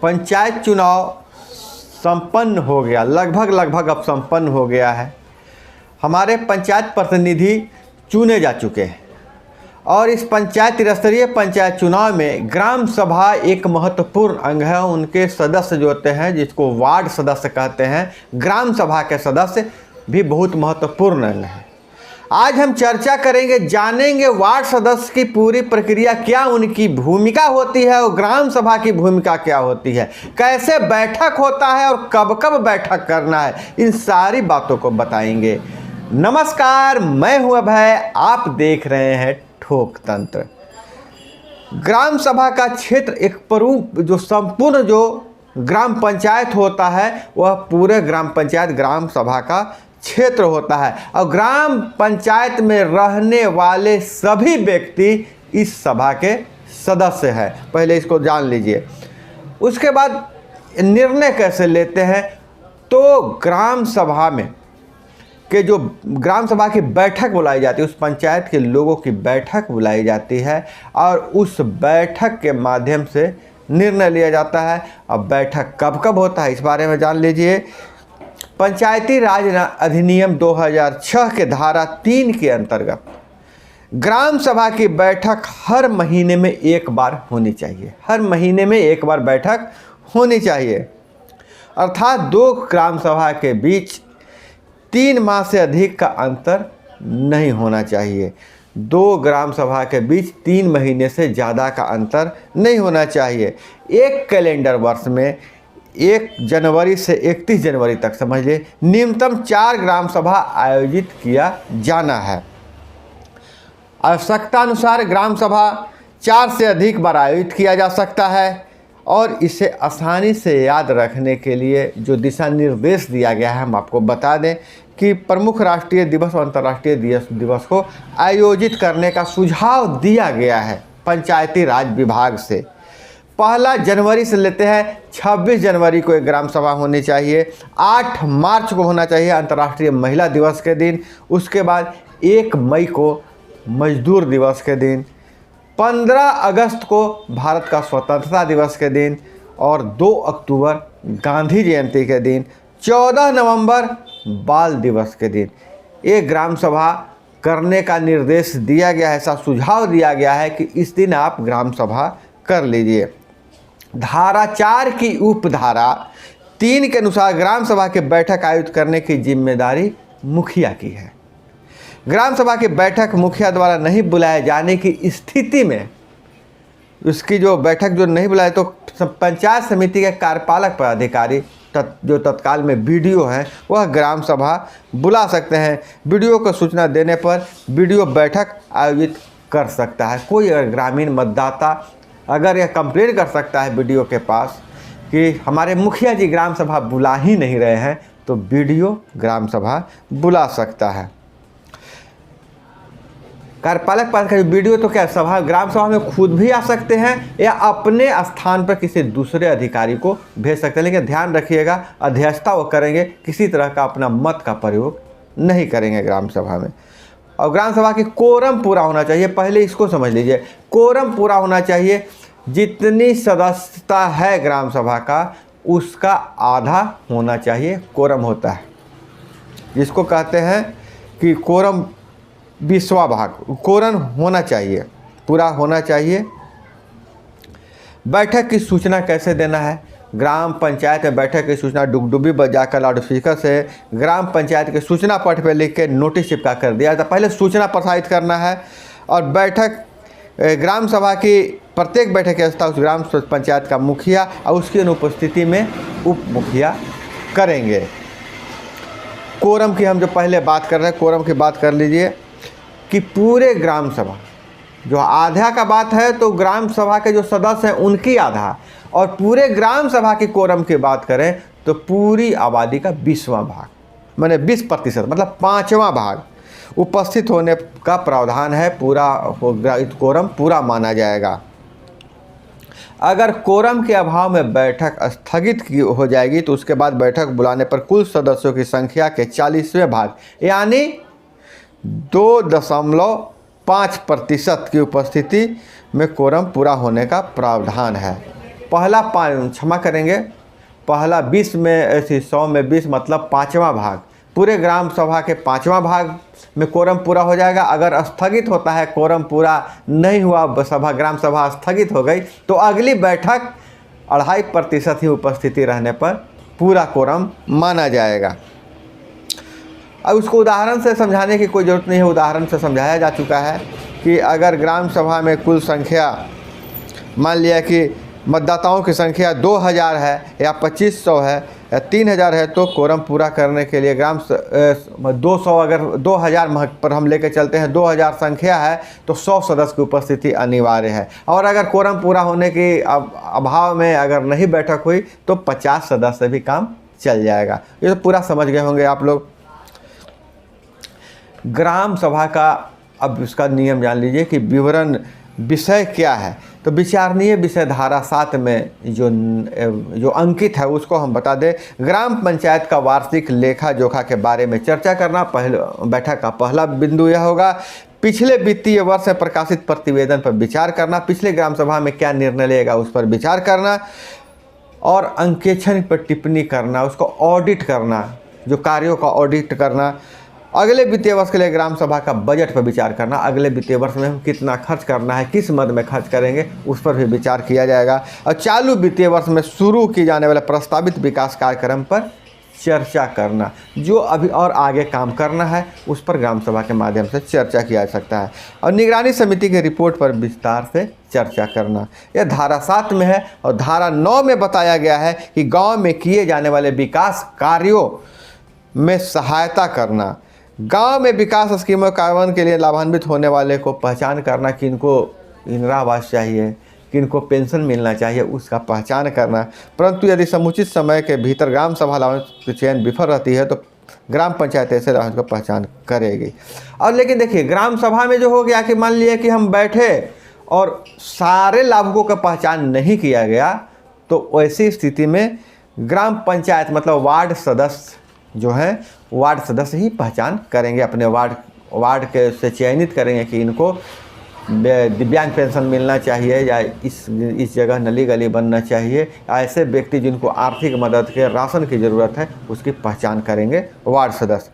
पंचायत चुनाव संपन्न हो गया, लगभग अब संपन्न हो गया है। हमारे पंचायत प्रतिनिधि चुने जा चुके हैं और इस पंचायत स्तरीय पंचायत चुनाव में ग्राम सभा एक महत्वपूर्ण अंग है। उनके सदस्य जो होते हैं, जिसको वार्ड सदस्य कहते हैं, ग्राम सभा के सदस्य भी बहुत महत्वपूर्ण अंग है। आज हम चर्चा करेंगे, जानेंगे वार्ड सदस्य की पूरी प्रक्रिया क्या, उनकी भूमिका होती है और ग्राम सभा की भूमिका क्या होती है, कैसे बैठक होता है और कब कब बैठक करना है, इन सारी बातों को बताएंगे। नमस्कार, मैं हूं अभय, आप देख रहे हैं ठोक तंत्र। ग्राम सभा का क्षेत्र एक जो संपूर्ण जो ग्राम पंचायत होता है, वह पूरे ग्राम पंचायत ग्राम सभा का क्षेत्र होता है और ग्राम पंचायत में रहने वाले सभी व्यक्ति इस सभा के सदस्य हैं। पहले इसको जान लीजिए। उसके बाद निर्णय कैसे लेते हैं, तो ग्राम सभा में कि जो ग्राम सभा की बैठक बुलाई जाती है, उस पंचायत के लोगों की बैठक बुलाई जाती है और उस बैठक के माध्यम से निर्णय लिया जाता है। अब बैठक कब कब होता है, इस बारे में जान लीजिए। पंचायती राज अधिनियम 2006 के धारा 3 के अंतर्गत ग्राम सभा की बैठक हर महीने में एक बार होनी चाहिए। हर महीने में एक बार बैठक होनी चाहिए, अर्थात दो ग्राम सभा के बीच 3 माह से अधिक का अंतर नहीं होना चाहिए। दो ग्राम सभा के बीच 3 महीने से ज़्यादा का अंतर नहीं होना चाहिए। एक कैलेंडर वर्ष में 1 जनवरी से 31 जनवरी तक समझ लीजिए न्यूनतम 4 ग्राम सभा आयोजित किया जाना है। आवश्यकता अनुसार ग्राम सभा 4 से अधिक बार आयोजित किया जा सकता है और इसे आसानी से याद रखने के लिए जो दिशा निर्देश दिया गया है, हम आपको बता दें कि प्रमुख राष्ट्रीय दिवस और अंतर्राष्ट्रीय दिवस को आयोजित करने का सुझाव दिया गया है पंचायती राज विभाग से। 1 जनवरी से लेते हैं 26 जनवरी को एक ग्राम सभा होनी चाहिए। 8 मार्च को होना चाहिए अंतर्राष्ट्रीय महिला दिवस के दिन। उसके बाद 1 मई को मजदूर दिवस के दिन, 15 अगस्त को भारत का स्वतंत्रता दिवस के दिन और 2 अक्टूबर गांधी जयंती के दिन, 14 नवंबर बाल दिवस के दिन एक ग्राम सभा करने का निर्देश दिया गया है। ऐसा सुझाव दिया गया है कि इस दिन आप ग्राम सभा कर लीजिए। धारा 4 की उपधारा 3 के अनुसार ग्राम सभा की बैठक आयोजित करने की जिम्मेदारी मुखिया की है। ग्राम सभा की बैठक मुखिया द्वारा नहीं बुलाए जाने की स्थिति में, उसकी जो बैठक जो नहीं बुलाए, तो पंचायत समिति के कार्यपालक पदाधिकारी जो तत्काल में बीडीओ हैं, वह ग्राम सभा बुला सकते हैं। बीडीओ को सूचना देने पर बीडीओ बैठक आयोजित कर सकता है। कोई ग्रामीण मतदाता अगर यह कंप्लेन कर सकता है बीडीओ के पास कि हमारे मुखिया जी ग्राम सभा बुला ही नहीं रहे हैं, तो बीडीओ ग्राम सभा बुला सकता है। कार्यपालक पास का बीडीओ तो क्या ग्राम सभा में खुद भी आ सकते हैं या अपने स्थान पर किसी दूसरे अधिकारी को भेज सकते हैं, लेकिन ध्यान रखिएगा अध्यक्षता वो करेंगे, किसी तरह का अपना मत का प्रयोग नहीं करेंगे ग्राम सभा में। और ग्राम सभा की कोरम पूरा होना चाहिए। पहले इसको समझ लीजिए, कोरम पूरा होना चाहिए। जितनी सदस्यता है ग्राम सभा का, उसका आधा होना चाहिए कोरम होता है, जिसको कहते हैं कि कोरम 20वां भाग कोरम होना चाहिए, पूरा होना चाहिए। बैठक की सूचना कैसे देना है? ग्राम पंचायत में बैठक की सूचना डुगडुगी बजाकर लाउडस्पीकर से ग्राम पंचायत के सूचना पट पर लिख के नोटिस चिपका कर दिया था। पहले सूचना प्रसारित करना है और बैठक ग्राम सभा की प्रत्येक बैठक की अध्यक्षता उस ग्राम पंचायत का मुखिया और उसकी अनुपस्थिति में उप मुखिया करेंगे। कोरम की हम जो पहले बात कर रहे हैं, कोरम की बात कर लीजिए कि पूरे ग्राम सभा जो आधा का बात है, तो ग्राम सभा के जो सदस्य हैं उनकी आधा, और पूरे ग्राम सभा की कोरम की बात करें तो पूरी आबादी का 20वां भाग, माने 20% मतलब 5वां भाग उपस्थित होने का प्रावधान है। पूरा कोरम पूरा माना जाएगा। अगर कोरम के अभाव में बैठक स्थगित हो जाएगी तो उसके बाद बैठक बुलाने पर कुल सदस्यों की संख्या के 40वें भाग यानी 2.5% की उपस्थिति में कोरम पूरा होने का प्रावधान है। पहला क्षमा करेंगे, पहला 20 में ऐसी 100 में 20 मतलब 5वां भाग, पूरे ग्राम सभा के 5वां भाग में कोरम पूरा हो जाएगा। अगर स्थगित होता है, कोरम पूरा नहीं हुआ, सभा ग्राम सभा स्थगित हो गई, तो अगली बैठक 2.5% ही उपस्थिति रहने पर पूरा कोरम माना जाएगा। अब उसको उदाहरण से समझाने की कोई ज़रूरत नहीं है, उदाहरण से समझाया जा चुका है कि अगर ग्राम सभा में कुल संख्या, मान लिया कि मतदाताओं की संख्या 2000 है या 2500 है या 3000 है, तो कोरम पूरा करने के लिए 200, अगर 2000 पर हम लेकर चलते हैं, 2000 संख्या है तो 100 सदस्य की उपस्थिति अनिवार्य है। और अगर कोरम पूरा होने के अभाव में अगर नहीं बैठक हुई तो 50 सदस्य भी काम चल जाएगा। ये तो पूरा समझ गए होंगे आप लोग। ग्राम सभा का अब इसका नियम जान लीजिए कि विवरण विषय क्या है। तो विचारणीय विषय धारा 7 में जो अंकित है उसको हम बता दें। ग्राम पंचायत का वार्षिक लेखा जोखा के बारे में चर्चा करना पहले बैठक का पहला बिंदु यह होगा। पिछले वित्तीय वर्ष में प्रकाशित प्रतिवेदन पर विचार करना, पिछले ग्राम सभा में क्या निर्णय लेगा उस पर विचार करना, और अंकेक्षण पर टिप्पणी करना, उसको ऑडिट करना, जो कार्यों का ऑडिट करना। अगले वित्तीय वर्ष के लिए ग्राम सभा का बजट पर विचार करना, अगले वित्तीय वर्ष में हम कितना खर्च करना है, किस मद में खर्च करेंगे, उस पर भी विचार किया जाएगा। और चालू वित्तीय वर्ष में शुरू की जाने वाले प्रस्तावित विकास कार्यक्रम पर चर्चा करना, जो अभी और आगे काम करना है उस पर ग्राम सभा के माध्यम से चर्चा किया जा सकता है। और निगरानी समिति की रिपोर्ट पर विस्तार से चर्चा करना, यह धारा 7 में है। और धारा 9 में बताया गया है कि गाँव में किए जाने वाले विकास कार्यों में सहायता करना, गांव में विकास स्कीमों कार्यान्वयन के लिए लाभान्वित होने वाले को पहचान करना, किनको इंदिरा आवास चाहिए, किनको पेंशन मिलना चाहिए, उसका पहचान करना। परंतु यदि समुचित समय के भीतर ग्राम सभा लाभांश की चयन विफल रहती है तो ग्राम पंचायत ऐसे लाभांश को पहचान करेगी। और लेकिन देखिए, ग्राम सभा में जो हो गया कि मान लिया कि हम बैठे और सारे लाभुकों का पहचान नहीं किया गया, तो ऐसी स्थिति में ग्राम पंचायत मतलब वार्ड सदस्य जो है, वार्ड सदस्य ही पहचान करेंगे, अपने वार्ड के से चयनित करेंगे कि इनको दिव्यांग पेंशन मिलना चाहिए या इस जगह नली गली बनना चाहिए। ऐसे व्यक्ति जिनको आर्थिक मदद के राशन की ज़रूरत है उसकी पहचान करेंगे वार्ड सदस्य।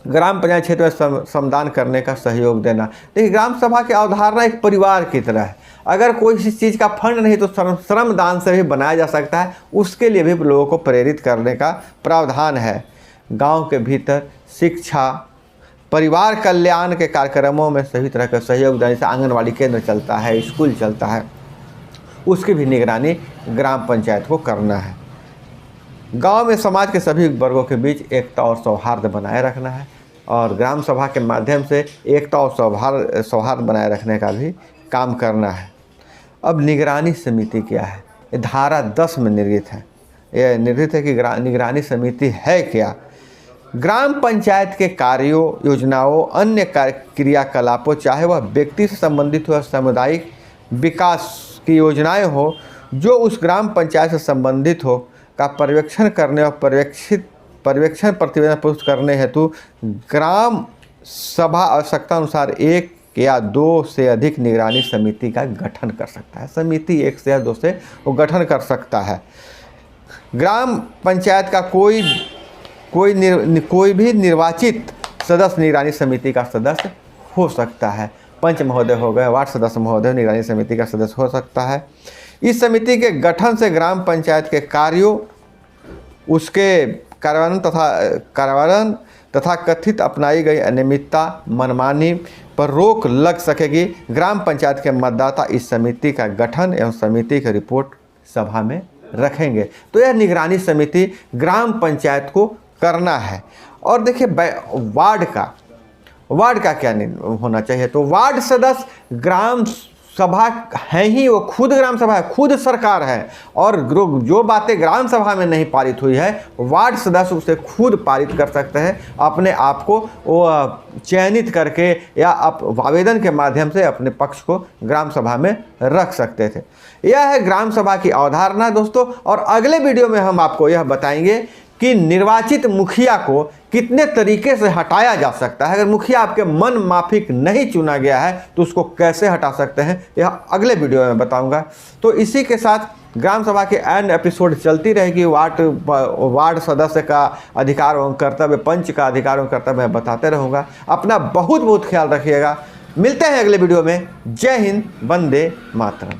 ग्राम पंचायत क्षेत्र में श्रमदान करने का सहयोग देना। देखिए, ग्राम सभा की अवधारणा एक परिवार की तरह है। अगर कोई इस चीज़ का फंड नहीं तो श्रमदान से भी बनाया जा सकता है, उसके लिए भी लोगों को प्रेरित करने का प्रावधान है। गांव के भीतर शिक्षा, परिवार कल्याण के कार्यक्रमों में सभी तरह का सहयोग देने से आंगनवाड़ी केंद्र चलता है, स्कूल चलता है, उसकी भी निगरानी ग्राम पंचायत को करना है। गांव में समाज के सभी वर्गों के बीच एकता और सौहार्द बनाए रखना है, और ग्राम सभा के माध्यम से एकता और सौहार्द बनाए रखने का भी काम करना है। अब निगरानी समिति क्या है, ये धारा 10 में निर्धारित है। यह निर्धारित है कि निगरानी समिति है क्या। ग्राम पंचायत के कार्यों, योजनाओं, अन्य क्रियाकलापों, चाहे वह व्यक्ति से संबंधित हो, सामुदायिक विकास की योजनाएं हो, जो उस ग्राम पंचायत से संबंधित हो, का पर्यवेक्षण करने और पर्यवेक्षण प्रतिवेदन प्रस्तुत करने हेतु ग्राम सभा आवश्यकता अनुसार 1 या 2 से अधिक निगरानी समिति का गठन कर सकता है। समिति 1 से या 2 से वो गठन कर सकता है। ग्राम पंचायत का कोई भी निर्वाचित सदस्य निगरानी समिति का सदस्य हो सकता है। पंच महोदय हो गए, वार्ड सदस्य महोदय निगरानी समिति का सदस्य हो सकता है। इस समिति के गठन से ग्राम पंचायत के कार्यों, उसके कार्यान्वयन तथा कथित अपनाई गई अनियमितता, मनमानी पर रोक लग सकेगी। ग्राम पंचायत के मतदाता इस समिति का गठन एवं समिति की रिपोर्ट सभा में रखेंगे। तो यह निगरानी समिति ग्राम पंचायत को करना है। और देखिए, वार्ड का क्या होना चाहिए, तो वार्ड सदस्य ग्राम सभा है ही, वो खुद ग्राम सभा है, खुद सरकार है, और जो बातें ग्राम सभा में नहीं पारित हुई है वार्ड सदस्य उसे खुद पारित कर सकते हैं, अपने आप को वो चयनित करके या आवेदन के माध्यम से अपने पक्ष को ग्राम सभा में रख सकते थे। यह है ग्राम सभा की अवधारणा दोस्तों। और अगले वीडियो में हम आपको यह बताएंगे कि निर्वाचित मुखिया को कितने तरीके से हटाया जा सकता है। अगर मुखिया आपके मन माफिक नहीं चुना गया है तो उसको कैसे हटा सकते हैं, यह अगले वीडियो में बताऊंगा। तो इसी के साथ ग्राम सभा के एंड एपिसोड चलती रहेगी। वार्ड सदस्य का अधिकार एवं कर्तव्य, पंच का अधिकार एवं कर्तव्य मैं बताते रहूँगा। अपना बहुत बहुत ख्याल रखिएगा। मिलते हैं अगले वीडियो में। जय हिंद, वंदे मातरम।